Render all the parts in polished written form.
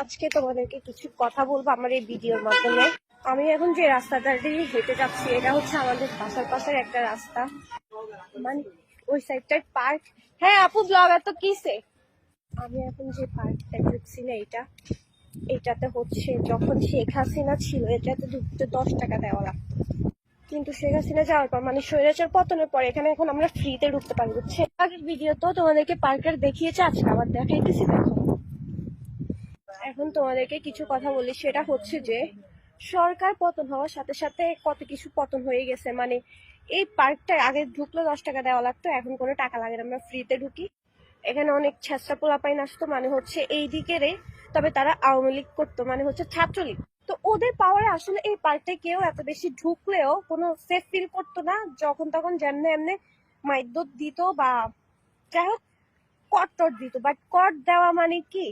আজকে তোমাদেরকে কিছু কথা বলবো আমার এই ভিডিওর মাধ্যমে। আমি এখন যে রাস্তাটা দিয়ে হেঁটে যাচ্ছি এটা হচ্ছে আমাদের বাসার পাশের একটা রাস্তা, মানে ওই সাইডটার পার্ক। হ্যাঁ আপু, ব্লগার তো কিসে। আমি এখন যে পার্কটা ঢুকছি না, এটাতে হচ্ছে যখন শেখ হাসিনা ছিল এটাতে ঢুকতে 10 টাকা দেওয়া লাগতো, কিন্তু শেখ হাসিনা যাওয়ার পর মানে স্বৈরাচার পতনের পর এখানে এখন আমরা ফ্রিতে ঢুকতে পারি। বুঝছে, আগের ভিডিও তো তোমাদেরকে পার্কের দেখিয়েছে, আজকে আবার দেখাইতেছি। দেখো, এখন তোমাদেরকে কিছু কথা বলি, সেটা হচ্ছে যে সরকার পতন হওয়ার সাথে সাথে কত কিছু পতন হয়ে গেছে। মানে এই পার্কটা আগে ঢুকলে 10 টাকা দেওয়া লাগতো, এখন কোনো টাকা লাগে না, আমরা ফ্রিতে ঢুকি। এখানে অনেক ছেঁচড়া পোলাপাইন আসতো, মানে হচ্ছে এই দিকেরে, তবে তারা আওয়ামী লীগ করতো, মানে হচ্ছে ছাত্রলীগ। তো ওদের পাওয়ারে আসলে এই পার্কটায় কেউ এত বেশি ঢুকলেও কোনো সেফ ফিল করতো না, যখন তখন যেমনে এমনি মাইদত দিত বা যাই হোক কট টট দিত। বাট কট দেওয়া মানে কি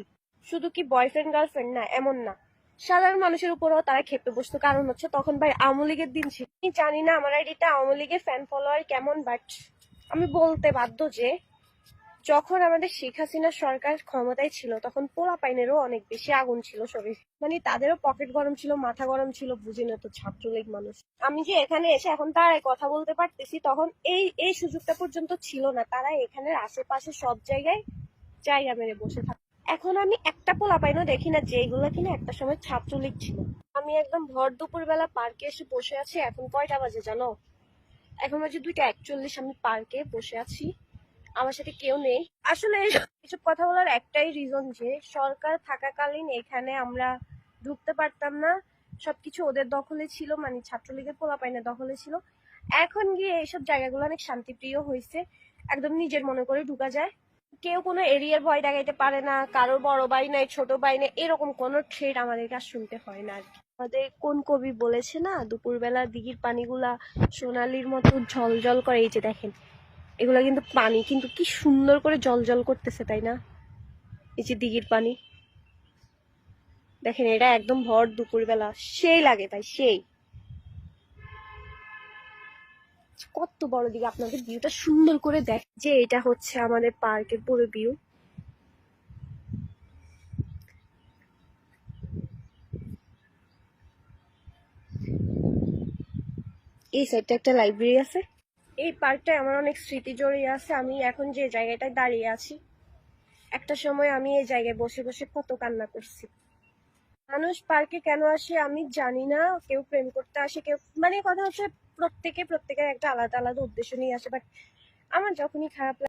শুধু কি বয়ফ্রেন্ড গার্লফ্রেন্ড না, এমন না, সাধারণ মানুষের উপরেও তারা খেপে বসতো। কারণ হচ্ছে তখন ভাই আওয়ামী লীগের দিন ছিল। আমি জানি না আমার আইডিটা আওয়ামী লীগের ফ্যান ফলোয়ার কেমন, বাট আমি বলতে বাধ্য যে যখন আমাদের শেখ হাসিনার সরকার ক্ষমতায় ছিল তখন পোলাপাইনেরও অনেক বেশি আগুন ছিল শরীর, মানে তাদেরও পকেট গরম ছিল, মাথা গরম ছিল, বুঝি না তো ছাত্রলীগ মানুষ। আমি যে এখানে এসে এখন তারাই কথা বলতে পারতেছি, তখন এই এই সুযোগটা পর্যন্ত ছিল না। তারা এখানের আশেপাশে সব জায়গায় জায়গা মেরে বসে থাকে। এখন আমি একটা পোলাপাইনও দেখি না যেগুলো কিনা একটা সময় ছাত্রলীগ ছিল। আমি একদম ভর দুপুর বেলা পার্কে এসে বসে আছি। এখন কয়টা বাজে জানো? এখন বাজে 2:41। আমি পার্কে বসে আছি, আমার সাথে কেউ নেই। আসলে এসব কথা বলার একটাই রিজন যে সরকার থাকাকালীন এখানে আমরা ঢুকতে পারতাম না, সবকিছু ওদের দখলে ছিল, মানে ছাত্রলীগের পোলাপাইনের দখলে ছিল। এখন গিয়ে এইসব জায়গাগুলো অনেক শান্তিপ্রিয় হয়েছে, একদম নিজের মনে করে ঢুকা যায়। কেউ কোনো এরিয়ার ভয় দেখাইতে পারে না, কারোর বড় ভাই নাই ছোট ভাই নাই, এরকম কোনো থ্রেট আমাদেরকে আর শুনতে হয় না আর কি। আমাদের কোন কবি বলেছে না, দুপুরবেলা দিঘির পানিগুলা সোনালির মতো ঝলঝল করে। এই যে দেখেন, এগুলা কিন্তু পানি, কিন্তু কি সুন্দর করে জলজল করতেছে, তাই না? এই যে দিঘির পানি দেখেন, এটা একদম ভর দুপুরবেলা সেই লাগে, তাই সেই কত বড় দিকে আপনাদের ভিউটা সুন্দর করে দেখ। যে এটা হচ্ছে আমাদের পার্কের পুরো ভিউ। এই সাইডটা একটা লাইব্রেরি আছে। এই পার্কটায় আমার অনেক স্মৃতি জড়িয়ে আছে। আমি এখন যে জায়গাটায় দাঁড়িয়ে আছি, একটা সময় আমি এই জায়গায় বসে বসে কত কান্না করছি। মানুষ পার্কে কেন আসে আমি জানি না, কেউ প্রেম করতে আসে, কেউ, মানে কথা হচ্ছে প্রত্যেকের একটা আলাদা আলাদা উদ্দেশ্য নিয়ে আসে। বাট আমার যখনই খারাপ লাগে